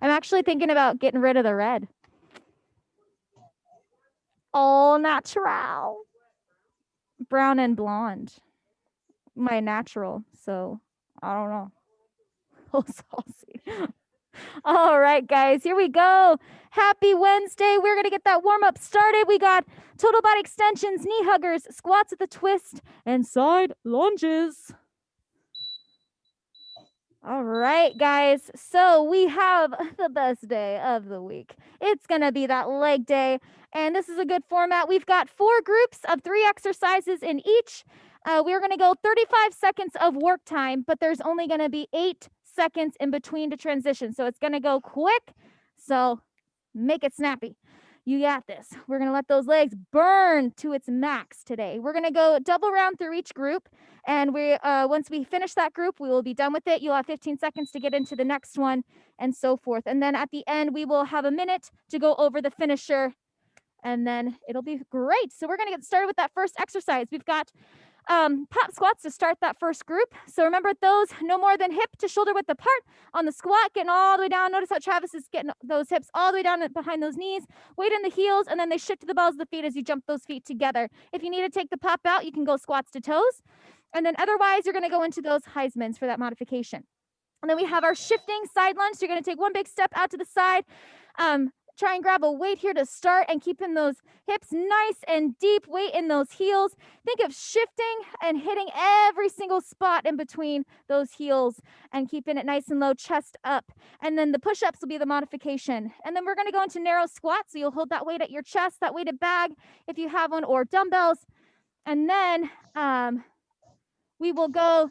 I'm actually thinking about getting rid of the red. All natural. Brown and blonde. My natural. So I don't know. Oh, saucy. All right, guys, here we go. Happy Wednesday. We're going to get that warm up started. We got total body extensions, knee huggers, squats with a twist, and side lunges. All right, guys. So we have the best day of the week. It's going to be that leg day. And this is a good format. We've got 4 groups of 3 exercises in each. We're going to go 35 seconds of work time, but there's only going to be 8 seconds in between to transition. So it's going to go quick. So make it snappy. You got this. We're going to let those legs burn to its max today. We're going to go double round through each group. And once we finish that group, we will be done with it. You'll have 15 seconds to get into the next one and so forth. And then at the end, we will have a minute to go over the finisher. And then it'll be great. So we're going to get started with that first exercise. We've got pop squats to start that first group. So remember those no more than hip to shoulder width apart on the squat, getting all the way down. Notice how Travis is getting those hips all the way down behind those knees, weight in the heels, and then they shift to the balls of the feet as you jump those feet together. If you need to take the pop out, you can go squats to toes. And then otherwise, you're going to go into those Heismans for that modification. And then we have our shifting side lunge. So you're going to take one big step out to the side. Try and grab a weight here to start and keeping those hips nice and deep, weight in those heels. Think of shifting and hitting every single spot in between those heels and keeping it nice and low, chest up. And then the push-ups will be the modification. And then we're going to go into narrow squats. So you'll hold that weight at your chest, that weighted bag if you have one, or dumbbells. And then we will go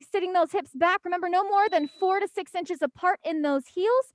sitting those hips back. Remember, no more than 4 to 6 inches apart in those heels.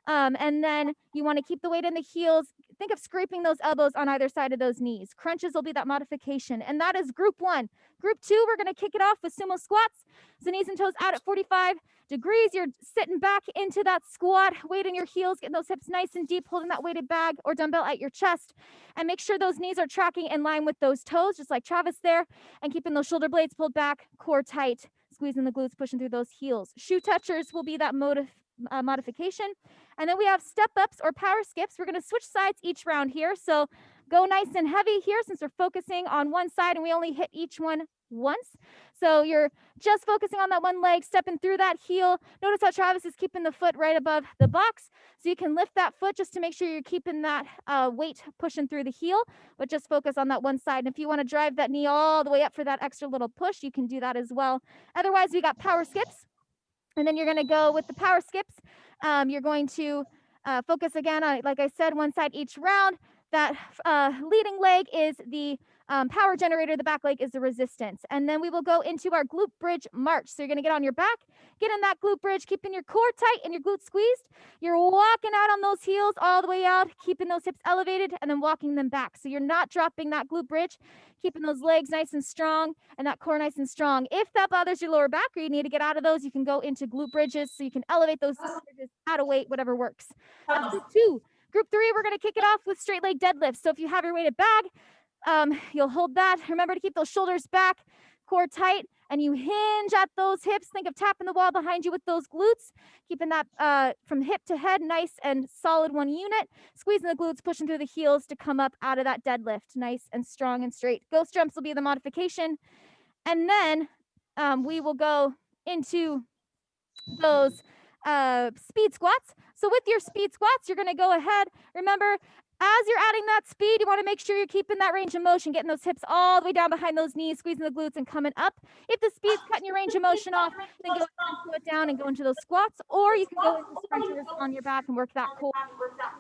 And then you want to keep the weight in the heels. Think of scraping those elbows on either side of those knees. Crunches will be that modification. And that is group 1. Group 2, we're going to kick it off with sumo squats. So knees and toes out at 45 degrees. You're sitting back into that squat, weight in your heels, getting those hips nice and deep, holding that weighted bag or dumbbell at your chest. And make sure those knees are tracking in line with those toes, just like Travis there, and keeping those shoulder blades pulled back, core tight, squeezing the glutes, pushing through those heels. Shoe touchers will be that modification. And then we have step ups or power skips. We're going to switch sides each round here. So go nice and heavy here since we're focusing on one side and we only hit each one once. So you're just focusing on that one leg, stepping through that heel. Notice how Travis is keeping the foot right above the box. So you can lift that foot just to make sure you're keeping that weight pushing through the heel, but just focus on that one side. And if you want to drive that knee all the way up for that extra little push, you can do that as well. Otherwise, we got power skips. And then you're going to go with the power skips. You're going to focus again on, like I said, one side each round. That leading leg is the power generator. The back leg is the resistance. And then we will go into our glute bridge march. So you're going to get on your back, get in that glute bridge, keeping your core tight and your glutes squeezed. You're walking out on those heels all the way out, keeping those hips elevated and then walking them back. So you're not dropping that glute bridge, keeping those legs nice and strong and that core nice and strong. If that bothers your lower back or you need to get out of those, you can go into glute bridges so you can elevate those bridges, add a weight, whatever works. That's group 2. Group 3, we're going to kick it off with straight leg deadlifts. So if you have your weighted bag, you'll hold that. Remember to keep those shoulders back, core tight, and you hinge at those hips. Think of tapping the wall behind you with those glutes, keeping that from hip to head, nice and solid one unit. Squeezing the glutes, pushing through the heels to come up out of that deadlift, nice and strong and straight. Ghost jumps will be the modification. And then we will go into those speed squats. So with your speed squats, you're going to go ahead. Remember, as you're adding that speed, you want to make sure you're keeping that range of motion, getting those hips all the way down behind those knees, squeezing the glutes and coming up. If the speed's cutting your range of motion off, then go ahead and slow it down and go into those squats, or you can go into sprinters on your back and work that core.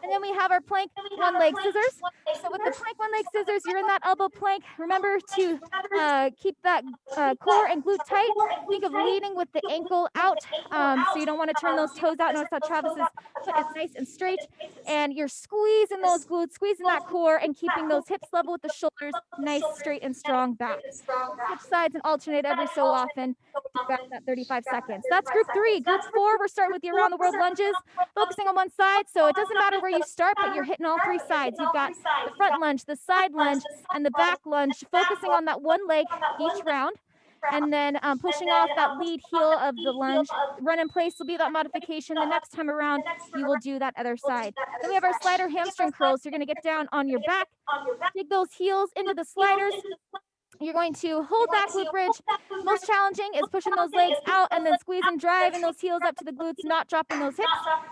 And then we have our plank one leg scissors. So with the plank one leg scissors, you're in that elbow plank. Remember to keep that core and glute tight. Think of leading with the ankle out, so you don't want to turn those toes out. Notice how Travis's foot is nice and straight, and you're squeezing those glutes, squeezing that core, and keeping those hips level with the shoulders, nice, straight, and strong back. Switch sides and alternate every so often to grab that 35 seconds. That's group 3. Group 4, we're starting with the around the world lunges, focusing on one side. So it doesn't matter where you start, but you're hitting all 3 sides. You've got the front lunge, the side lunge, and the back lunge, focusing on that one leg each round. and then pushing off that lead heel of the lunge. Run in place will be that modification. The next time around, you will do that other side. Then we have our slider hamstring curls. You're going to get down on your back, dig those heels into the sliders. You're going to hold that glute bridge. Most challenging is pushing those legs out and then squeeze and driving those heels up to the glutes, not dropping those hips.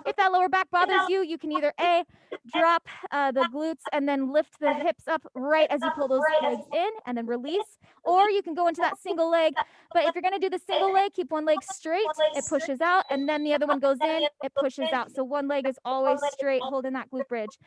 If that lower back bothers you, you can either A, drop the glutes and then lift the hips up right as you pull those legs in and then release, or you can go into that single leg. But if you're going to do the single leg, keep one leg straight, it pushes out, and then the other one goes in, it pushes out. So one leg is always straight, holding that glute bridge.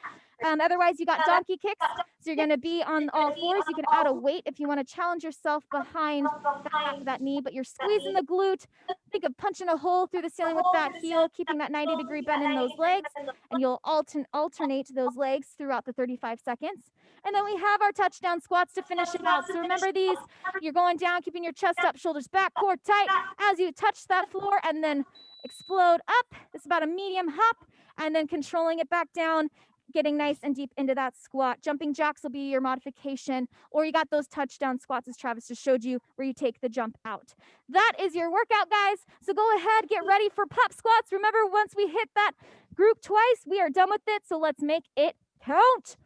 Otherwise, you got donkey kicks. So you're going to be on all fours. You can add a weight if you want to challenge yourself behind the half of that knee, but you're squeezing the glute. Think of punching a hole through the ceiling with that heel, keeping that 90-degree bend in those legs, and you'll alternate those legs throughout the 35 seconds. And then we have our touchdown squats to finish it out. So remember these, you're going down, keeping your chest up, shoulders back, core tight as you touch that floor, and then explode up. It's about a medium hop, and then controlling it back down, getting nice and deep into that squat. Jumping jacks will be your modification, or you got those touchdown squats as Travis just showed you, where you take the jump out. That is your workout, guys. So go ahead, get ready for pop squats. Remember, once we hit that group twice, we are done with it. So let's make it count.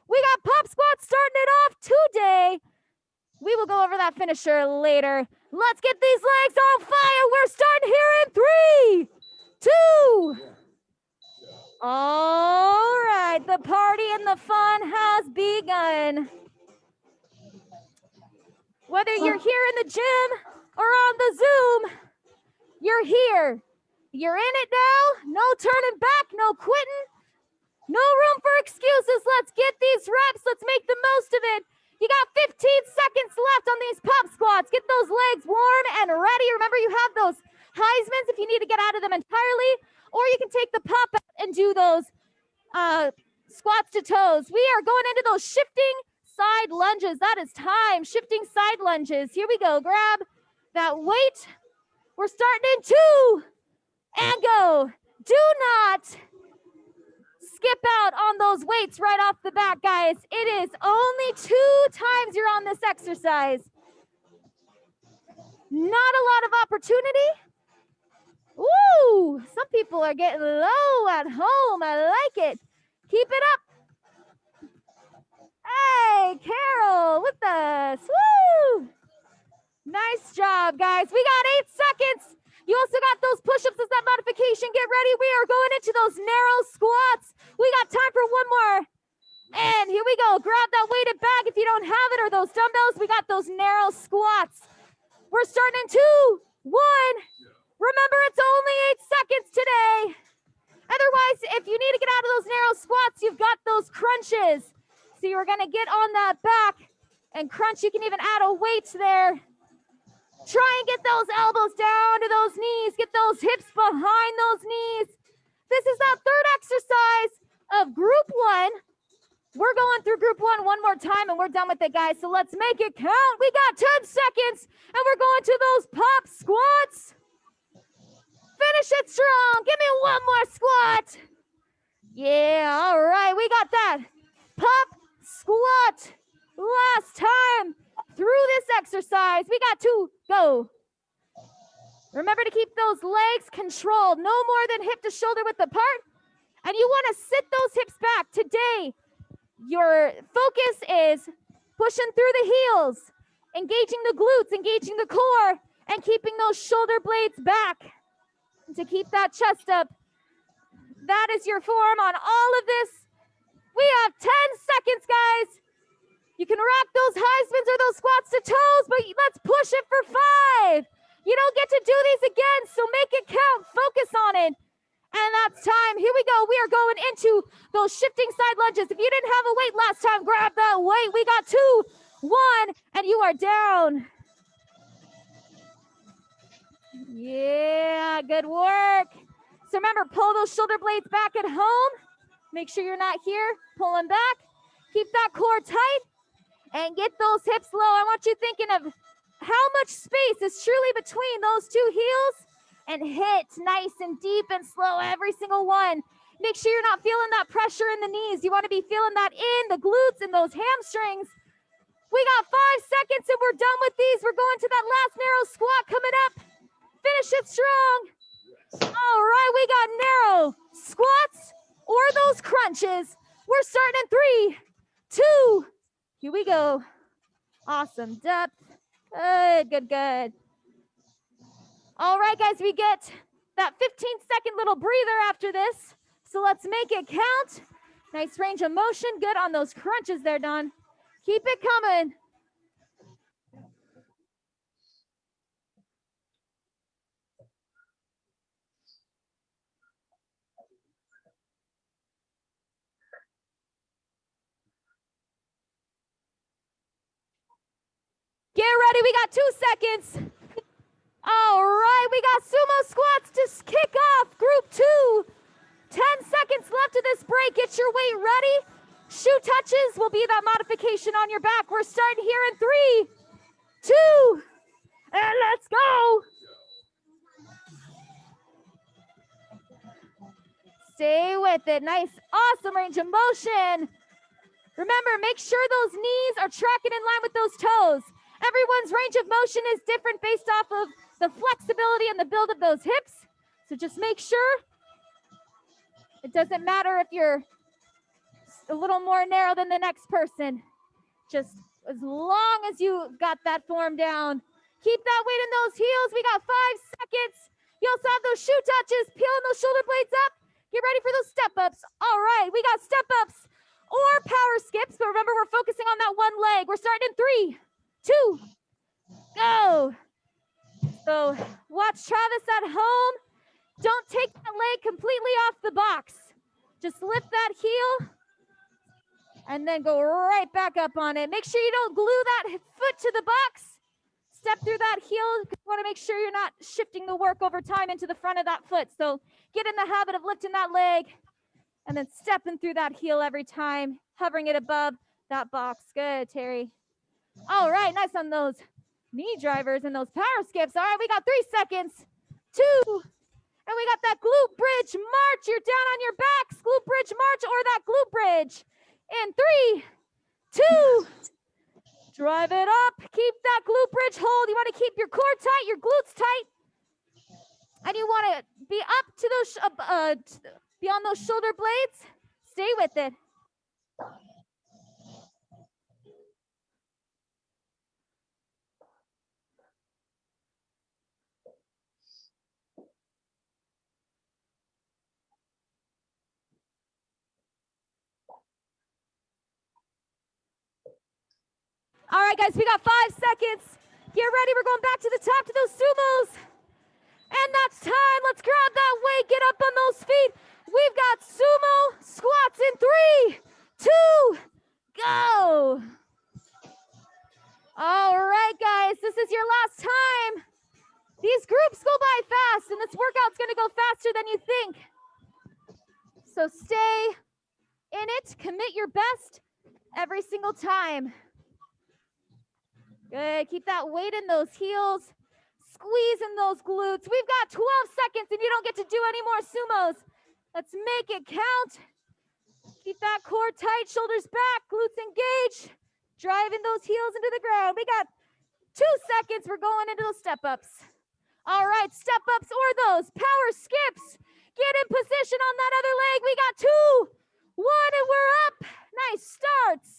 We got pop squats starting it off today. We will go over that finisher later. Let's get these legs on fire. We're starting here in 3, 2. All right, the party and the fun has begun. Whether you're here in the gym or on the Zoom, you're here. You're in it now. No turning back, no quitting. No room for excuses. Let's get these reps. Let's make the most of it. You got 15 seconds left on these pop squats. Get those legs warm and ready. Remember, you have those Heismans if you need to get out of them entirely, or you can take the pop out and do those squats to toes. We are going into those shifting side lunges. That is time. Shifting side lunges. Here we go. Grab that weight. We're starting in 2 and go. Do not skip out on those weights right off the bat, guys. It is only 2 times you're on this exercise. Not a lot of opportunity. Ooh, some people are getting low at home. I like it. Keep it up. Hey, Carol with us. Woo! Nice job, guys. We got 8 seconds. You also got those push-ups as that modification. Get ready. We are going into those narrow squats. We got time for one more. And here we go. Grab that weighted bag if you don't have it, or those dumbbells. We got those narrow squats. We're starting in 2, 1. Remember, it's only 8 seconds today. Otherwise, if you need to get out of those narrow squats, you've got those crunches. So you're going to get on that back and crunch. You can even add a weight there. Try and get those elbows down to those knees. Get those hips behind those knees. This is that third exercise of group 1. We're going through group 1 one more time, and we're done with it, guys. So let's make it count. We got 10 seconds, and we're going to those pop squats. Finish it strong. Give me one more squat. Yeah, all right. We got that. Pop squat. Last time through this exercise. We got 2. Go. Remember to keep those legs controlled. No more than hip to shoulder width apart. And you want to sit those hips back. Today, your focus is pushing through the heels, engaging the glutes, engaging the core, and keeping those shoulder blades back to keep that chest up. That is your form on all of this. We have 10 seconds, guys. You can rock those Heismans or those squats to toes, but let's push it for 5. You don't get to do these again, so make it count. Focus on it. And that's time. Here we go. We are going into those shifting side lunges. If you didn't have a weight last time, grab that weight. We got 2, 1, and you are down. Yeah, good work. So remember, pull those shoulder blades back at home. Make sure you're not here. Pull them back. Keep that core tight and get those hips low. I want you thinking of how much space is truly between those 2 heels, and hit nice and deep and slow every single one. Make sure you're not feeling that pressure in the knees. You want to be feeling that in the glutes and those hamstrings. We got 5 seconds and we're done with these. We're going to that last narrow squat coming up. Finish it strong. All right, we got narrow squats or those crunches. We're starting in 3, 2, here we go. Awesome depth. Good, good, good. All right, guys, we get that 15-second little breather after this. So let's make it count. Nice range of motion. Good on those crunches there, Don. Keep it coming. Get ready, we got 2 seconds. All right, we got sumo squats to kick off group 2. 10 seconds left of this break. Get your weight ready. Shoe touches will be that modification on your back. We're starting here in 3, 2, and let's go. Stay with it. Nice, awesome range of motion. Remember, make sure those knees are tracking in line with those toes. Everyone's range of motion is different based off of the flexibility and the build of those hips. So just make sure. It doesn't matter if you're a little more narrow than the next person. Just as long as you got that form down. Keep that weight in those heels. We got 5 seconds. You also have those shoe touches. Peeling those shoulder blades up. Get ready for those step ups. All right, we got step ups or power skips, but remember we're focusing on that one leg. We're starting in 3, 2, go. So watch Travis at home. Don't take that leg completely off the box. Just lift that heel and then go right back up on it. Make sure you don't glue that foot to the box. Step through that heel. You want to make sure you're not shifting the work over time into the front of that foot. So get in the habit of lifting that leg and then stepping through that heel every time, hovering it above that box. Good, Terry. All right, nice on those knee drivers and those power skips. All right, we got 3 seconds. 2, and we got that glute bridge march. You're down on your backs, glute bridge march or that glute bridge. In 3, 2, drive it up. Keep that glute bridge hold. You want to keep your core tight, your glutes tight. And you want to be up to those, beyond those shoulder blades. Stay with it. All right, guys, we got 5 seconds. Get ready. We're going back to the top to those sumos. And that's time. Let's grab that weight. Get up on those feet. We've got sumo squats in 3, 2, go. All right, guys, this is your last time. These groups go by fast, and this workout's going to go faster than you think. So stay in it. Commit your best every single time. Good. Keep that weight in those heels. Squeeze in those glutes. We've got 12 seconds and you don't get to do any more sumos. Let's make it count. Keep that core tight, shoulders back, glutes engaged. Driving those heels into the ground. We got 2 seconds. We're going into those step ups. All right, step ups or those power skips. Get in position on that other leg. We got 2, 1, and we're up. Nice starts.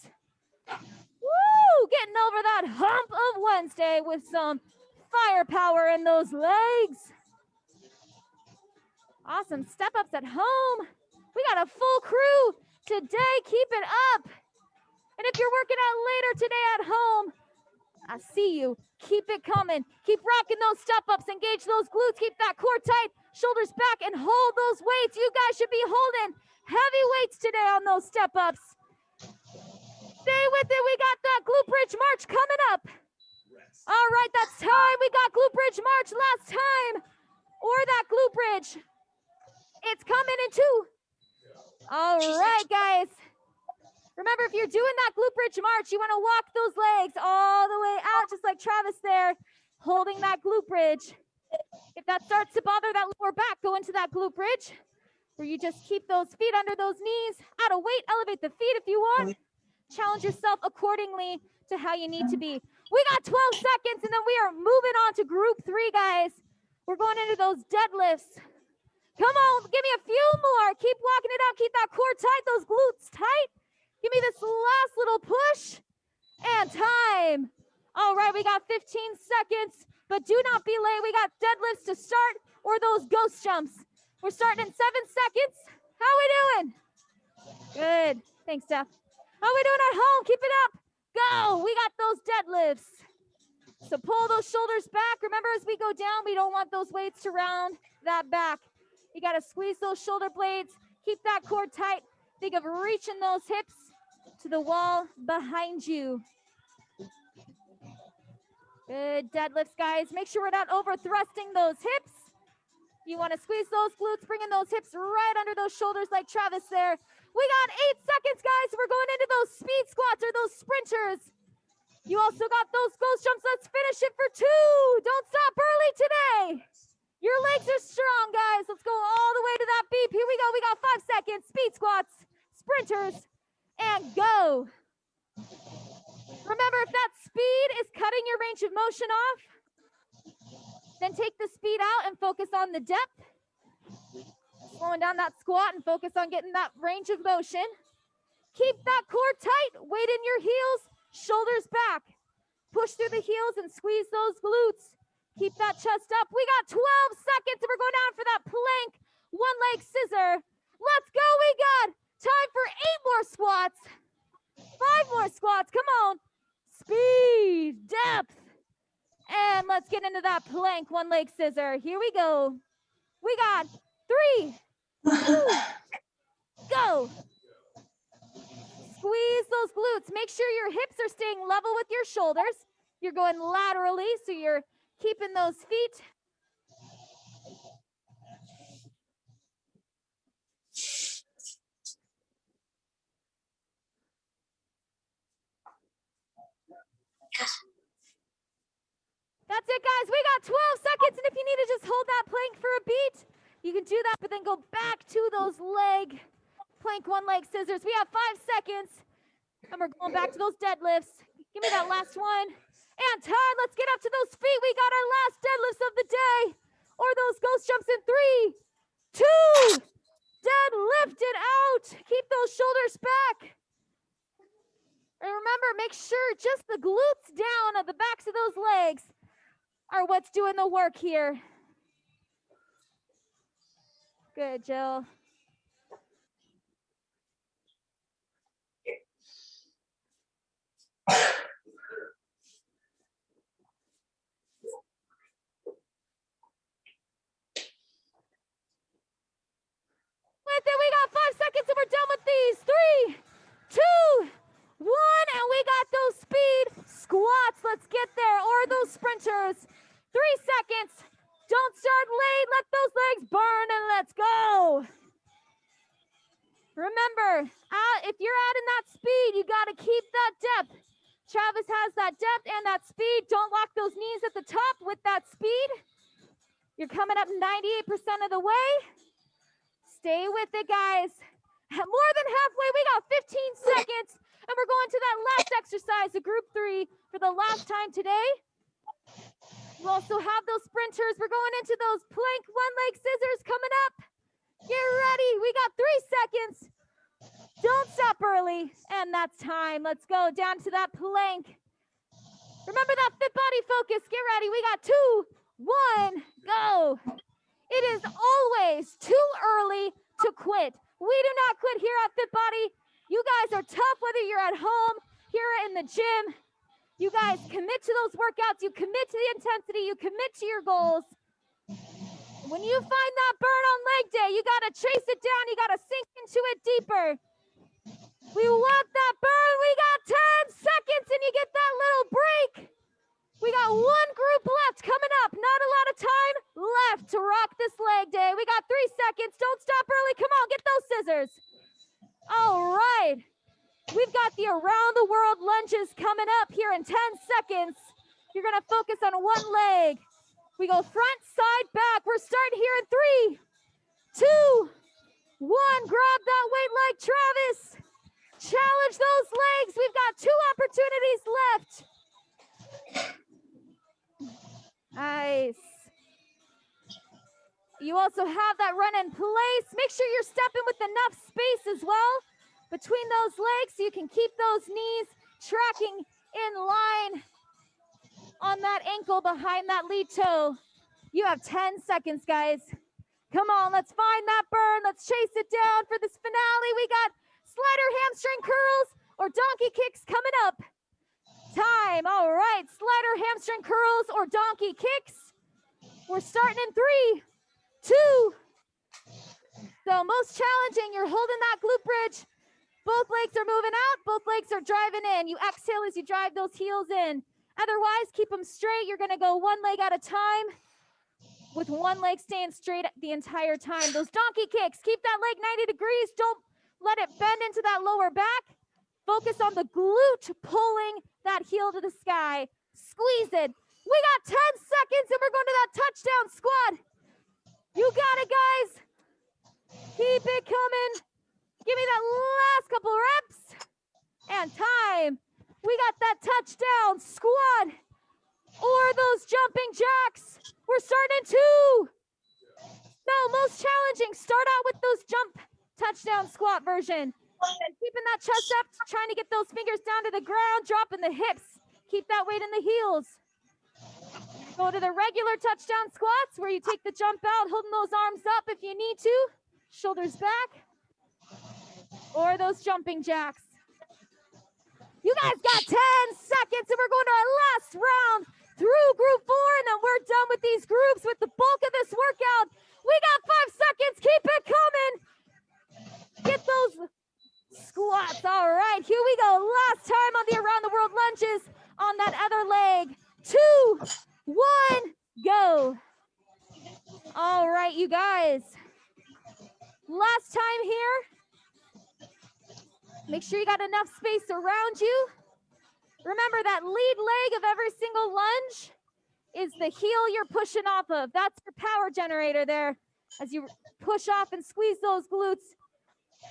Woo! Getting over that hump of Wednesday with some firepower in those legs. Awesome step ups at home. We got a full crew today. Keep it up. And if you're working out later today at home, I see you. Keep it coming. Keep rocking those step ups. Engage those glutes. Keep that core tight. Shoulders back and hold those weights. You guys should be holding heavy weights today on those step ups. Stay with it. We got that glute bridge march coming up. All right, that's time. We got glute bridge march last time. Or that glute bridge. It's coming in 2. All right, guys. Remember, if you're doing that glute bridge march, you want to walk those legs all the way out, just like Travis there, holding that glute bridge. If that starts to bother that lower back, go into that glute bridge, where you just keep those feet under those knees. Out of weight, elevate the feet if you want. challenge yourself accordingly to how you need to be. We got 12 seconds, and then we are moving on to group 3, guys. We're going into those deadlifts. Come on, give me a few more. Keep walking it up. Keep that core tight, those glutes tight. Give me this last little push. And time. All right, we got 15 seconds, but do not be late. We got deadlifts to start or those ghost jumps. We're starting in 7 seconds. How we doing? Good. Thanks, Steph. How we doing at home? Keep it up. Go. We got those deadlifts. So pull those shoulders back. Remember, as we go down, we don't want those weights to round that back. You got to squeeze those shoulder blades. Keep that core tight. Think of reaching those hips to the wall behind you. Good deadlifts, guys. Make sure we're not over thrusting those hips. You want to squeeze those glutes, bringing those hips right under those shoulders like Travis there. We got 8 seconds, guys. We're going into those speed squats or those sprinters. You also got those ghost jumps. Let's finish it for 2. Don't stop early today. Your legs are strong, guys. Let's go all the way to that beep. Here we go. We got 5 seconds. Speed squats, sprinters, and go. Remember, if that speed is cutting your range of motion off, then take the speed out and focus on the depth. Slowing down that squat and focus on getting that range of motion. Keep that core tight. Weight in your heels, shoulders back. Push through the heels and squeeze those glutes. Keep that chest up. We got 12 seconds and we're going down for that plank. 1 leg scissor. Let's go. We got time for 8 more squats. 5 more squats. Come on. Speed, depth. And let's get into that plank. 1 leg scissor. Here we go. We got 3, 2, go. Squeeze those glutes. Make sure your hips are staying level with your shoulders. You're going laterally, so you're keeping those feet. That's it, guys. We got 12 seconds, and if you need to just hold that plank for a beat, you can do that, but then go back to those plank 1 leg scissors. We have 5 seconds, and we're going back to those deadlifts. Give me that last one. And time. Let's get up to those feet. We got our last deadlifts of the day, or those ghost jumps in 3, 2, deadlift it out. Keep those shoulders back. And remember, make sure just the glutes down at the backs of those legs are what's doing the work here. Good, Jill. With it, we got 5 seconds and we're done with these. 3, 2, 1, and we got those speed squats. Let's get there, or those sprinters. 3 seconds. Don't start late. Let those legs burn, and let's go. Remember, if you're adding that speed, you got to keep that depth. Travis has that depth and that speed. Don't lock those knees at the top with that speed. You're coming up 98% of the way. Stay with it, guys. More than halfway. We got 15 seconds, and we're going to that last exercise, the group 3, for the last time today. We also have those sprinters. We're going into those plank 1 leg scissors coming up. Get ready. We got 3 seconds. Don't stop early. And that's time. Let's go down to that plank. Remember that fit body focus. Get ready. We got 2, 1, go. It is always too early to quit. We do not quit here at Fit Body. You guys are tough, whether you're at home, here in the gym. You guys commit to those workouts. You commit to the intensity. You commit to your goals. When you find that burn on leg day, you got to chase it down. You got to sink into it deeper. We want that burn. We got 10 seconds, and you get that little break. We got 1 group left coming up. Not a lot of time left to rock this leg day. We got 3 seconds. Don't stop early. Come on, get those scissors. All right. We've got the around the world lunges coming up here in 10 seconds. You're going to focus on 1 leg. We go front, side, back. We're starting here in 3, 2, 1. Grab that weight like Travis. challenge those legs. We've got 2 opportunities left. Nice. You also have that run in place. Make sure you're stepping with enough space as well between those legs so you can keep those knees tracking in line on that ankle behind that lead toe. You have 10 seconds, guys. Come on, let's find that burn. Let's chase it down for this finale. We got slider hamstring curls or donkey kicks coming up. Time. All right, slider hamstring curls or donkey kicks. We're starting in 3, 2. So most challenging, you're holding that glute bridge. Both legs are moving out. Both legs are driving in. You exhale as you drive those heels in. Otherwise, keep them straight. You're going to go one leg at a time with one leg staying straight the entire time. Those donkey kicks, keep that leg 90 degrees. Don't let it bend into that lower back. Focus on the glute pulling that heel to the sky. Squeeze it. We got 10 seconds and we're going to that touchdown squat. You got it, guys. Keep it coming. Give me that last couple reps. And time. We got that touchdown squat or those jumping jacks. We're starting in 2. No, most challenging. Start out with those jump touchdown squat version. Keeping that chest up, trying to get those fingers down to the ground, dropping the hips. Keep that weight in the heels. Go to the regular touchdown squats where you take the jump out, holding those arms up if you need to. Shoulders back. Or those jumping jacks. You guys got 10 seconds and we're going to our last round through group 4 and then we're done with these groups with the bulk of this workout. We got 5 seconds. Keep it coming. Get those squats. All right, here we go. Last time on the around the world lunges on that other leg. 2, 1, go. All right, you guys. Last time here. Make sure you got enough space around you. Remember that lead leg of every single lunge is the heel you're pushing off of. That's your power generator there as you push off and squeeze those glutes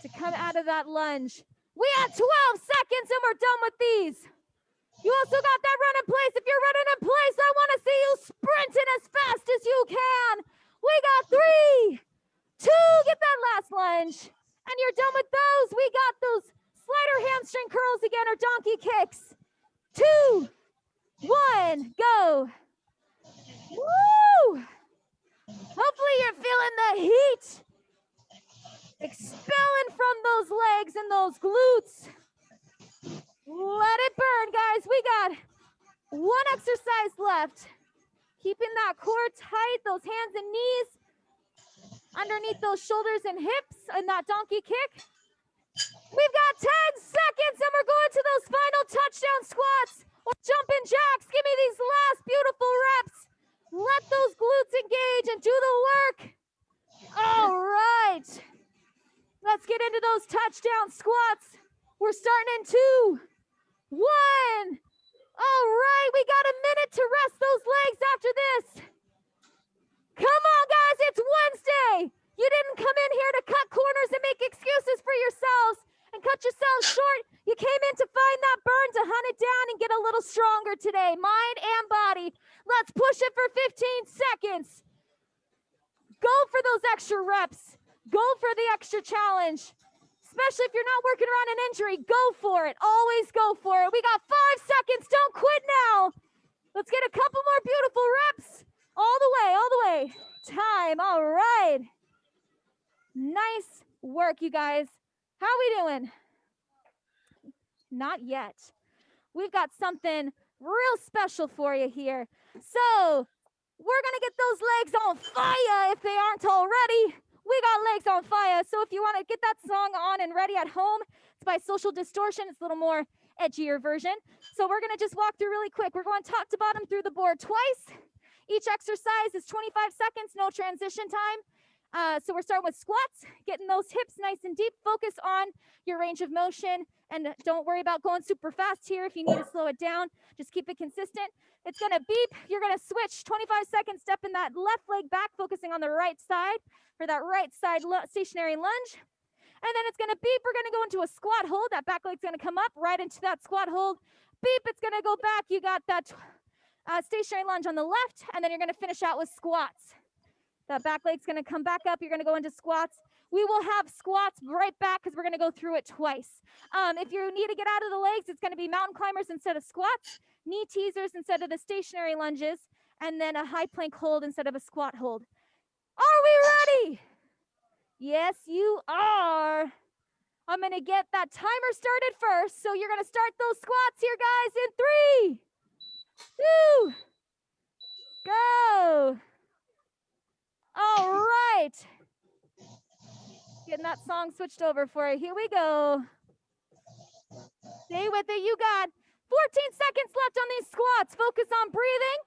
to come out of that lunge. We have 12 seconds and we're done with these. You also got that run in place. If you're running in place, I want to see you sprinting as fast as you can. We got 3, 2, get that last lunge. And you're done with those. We got those slider hamstring curls again or donkey kicks. 2, 1, go. Woo! Hopefully you're feeling the heat expelling from those legs and those glutes. Let it burn, guys. We got 1 exercise left. Keeping that core tight, those hands and knees underneath those shoulders and hips and that donkey kick. We've got 10 seconds and we're going to those final touchdown squats or jumping jacks. Give me these last beautiful reps. Let those glutes engage and do the work. All right. Let's get into those touchdown squats. We're starting in 2, 1. All right, we got a minute to rest those legs after this. Come on, guys, it's Wednesday. You didn't come in here to cut corners and make excuses for yourselves and cut yourselves short. You came in to find that burn, to hunt it down and get a little stronger today, mind and body. Let's push it for 15 seconds. Go for those extra reps. Go for the extra challenge. Especially if you're not working around an injury, go for it. Always go for it. We got 5 seconds. Don't quit now. Let's get a couple more beautiful reps. All the way, all the way. Time. All right. Nice work, you guys. How are we doing? Not yet. We've got something real special for you here. So we're going to get those legs on fire if they aren't already. We got legs on fire. So if you want to get that song on and ready at home, it's by Social Distortion. It's a little more edgier version. So we're going to just walk through really quick. We're going top to bottom through the board twice. Each exercise is 25 seconds, no transition time. So we're starting with squats, getting those hips nice and deep. Focus on your range of motion and don't worry about going super fast here. If you need to slow it down, just keep it consistent. It's going to beep. You're going to switch 25 seconds, step in that left leg back, focusing on the right side for that right side stationary lunge. And then it's going to beep. We're going to go into a squat hold. That back leg's going to come up right into that squat hold. Beep, it's going to go back. You got that stationary lunge on the left, and then you're going to finish out with squats. That back leg's going to come back up. You're going to go into squats. We will have squats right back because we're going to go through it twice. If you need to get out of the legs, it's going to be mountain climbers instead of squats, knee teasers instead of the stationary lunges, and then a high plank hold instead of a squat hold. Are we ready? Yes, you are. I'm going to get that timer started first. So you're going to start those squats here, guys, in 3, 2, go. All right. Getting that song switched over for you. Here we go. Stay with it. You got 14 seconds left on these squats. Focus on breathing.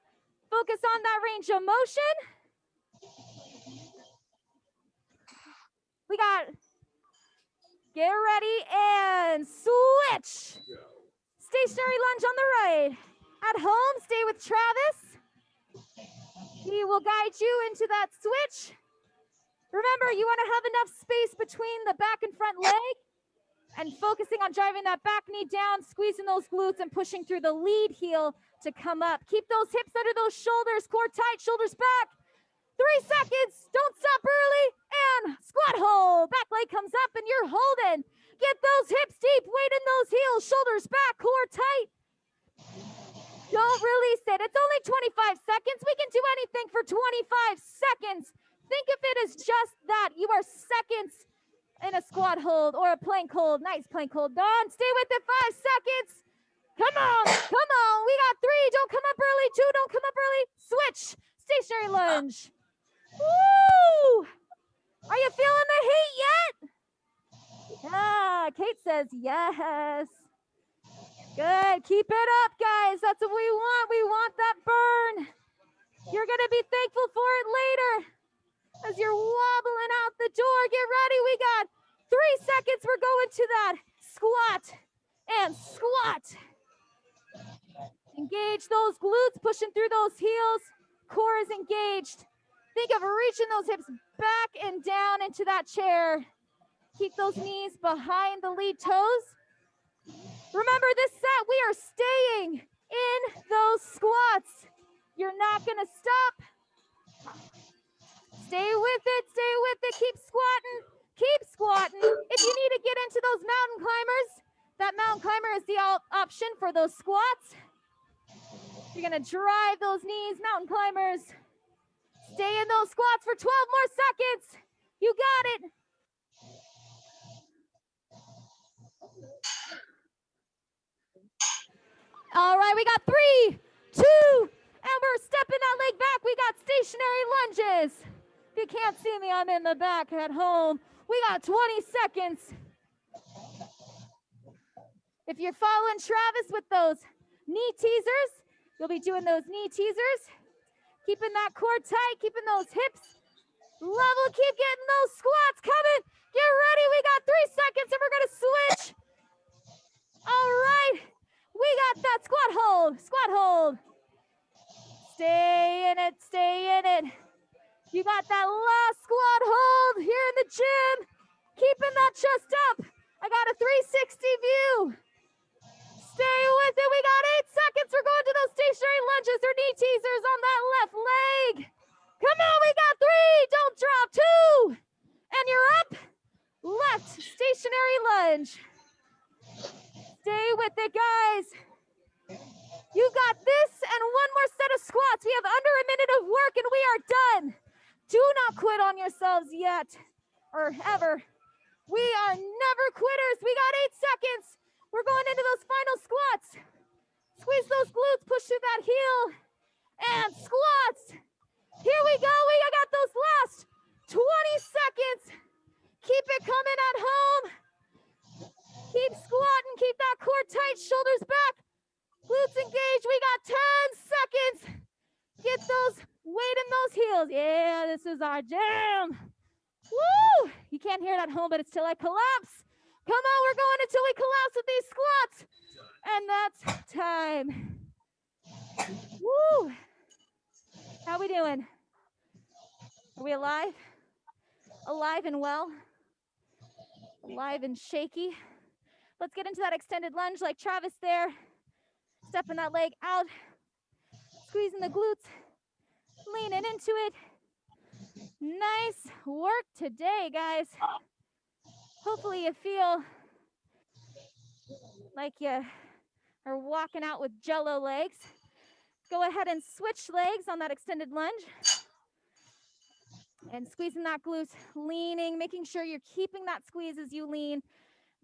Focus on that range of motion. We got, get ready and switch. Stationary lunge on the right. At home, stay with Travis. He will guide you into that switch. Remember, you want to have enough space between the back and front leg and focusing on driving that back knee down, squeezing those glutes and pushing through the lead heel to come up. Keep those hips under those shoulders, core tight, shoulders back. 3 seconds, don't stop early, and squat hold. Back leg comes up and you're holding. Get those hips deep, weight in those heels, shoulders back, core tight. Don't release it. It's only 25 seconds. We can do anything for 25 seconds. Think of it as just that. You are seconds in a squat hold or a plank hold. Nice plank hold. Don, stay with it. 5 seconds. Come on. Come on. We got 3. Don't come up early. 2. Don't come up early. Switch. Stationary lunge. Woo! Are you feeling the heat yet? Ah, Kate says yes. Good. Keep it up, guys. That's what we want. We want that burn. You're going to be thankful for it later as you're wobbling out the door. Get ready. We got 3 seconds. We're going to that squat and squat. Engage those glutes, pushing through those heels. Core is engaged. Think of reaching those hips back and down into that chair. Keep those knees behind the lead toes. Remember this set, we are staying in those squats. You're not going to stop. Stay with it, stay with it. Keep squatting, keep squatting. If you need to get into those mountain climbers, that mountain climber is the option for those squats. You're going to drive those knees, mountain climbers. Stay in those squats for 12 more seconds. You got it. All right, we got 3, 2, and we're stepping that leg back. We got stationary lunges. If you can't see me, I'm in the back at home. We got 20 seconds. If you're following Travis with those knee teasers, you'll be doing those knee teasers. Keeping that core tight, keeping those hips level. Keep getting those squats coming. Get ready. We got 3 seconds and we're going to switch. All right. We got that squat hold. Squat hold. Stay in it. Stay in it. You got that last squat hold here in the gym. Keeping that chest up. I got a 360 view. Stay with it. We got 8 seconds. We're going to those stationary lunges or knee teasers on that left leg. Come on, we got 3. Don't drop. 2. And you're up. Left stationary lunge. Stay with it, guys. You got this and 1 more set of squats. We have under a minute of work and we are done. Do not quit on yourselves yet or ever. We are never quitters. We got 8 seconds. We're going into those final squats. Squeeze those glutes, push through that heel, and squats. Here we go. We got those last 20 seconds. Keep it coming at home. Keep squatting. Keep that core tight, shoulders back, glutes engaged. We got 10 seconds. Get those weight in those heels. Yeah, this is our jam. Woo! You can't hear it at home, but it's till I collapse. Come on, we're going until we collapse with these squats. And that's time. Woo! How we doing? Are we alive? Alive and well? alive and shaky. Let's get into that extended lunge like Travis there. Stepping that leg out, squeezing the glutes, leaning into it. Nice work today, guys. Hopefully you feel like you are walking out with jello legs. Go ahead and switch legs on that extended lunge. And squeezing that glute, leaning, making sure you're keeping that squeeze as you lean,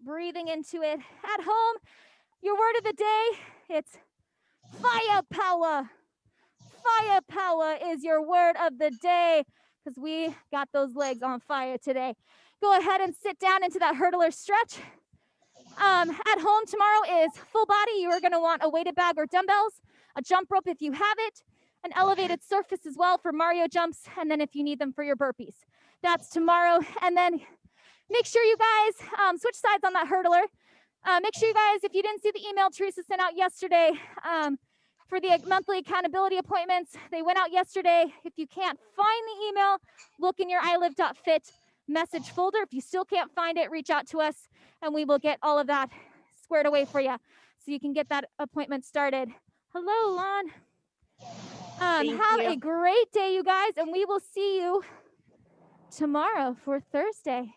breathing into it. At home, your word of the day, it's firepower. Firepower is your word of the day because we got those legs on fire today. Go ahead and sit down into that hurdler stretch. At home tomorrow is full body. You are going to want a weighted bag or dumbbells, a jump rope if you have it, an elevated surface as well for Mario jumps, and then if you need them for your burpees. That's tomorrow. And then make sure you guys switch sides on that hurdler. Make sure you guys, if you didn't see the email Teresa sent out yesterday for the monthly accountability appointments, they went out yesterday. If you can't find the email, look in your iLive.fit message folder. If you still can't find it, reach out to us and we will get all of that squared away for you so you can get that appointment started. Hello, Lon. Have a great day, you guys, and we will see you tomorrow for Thursday.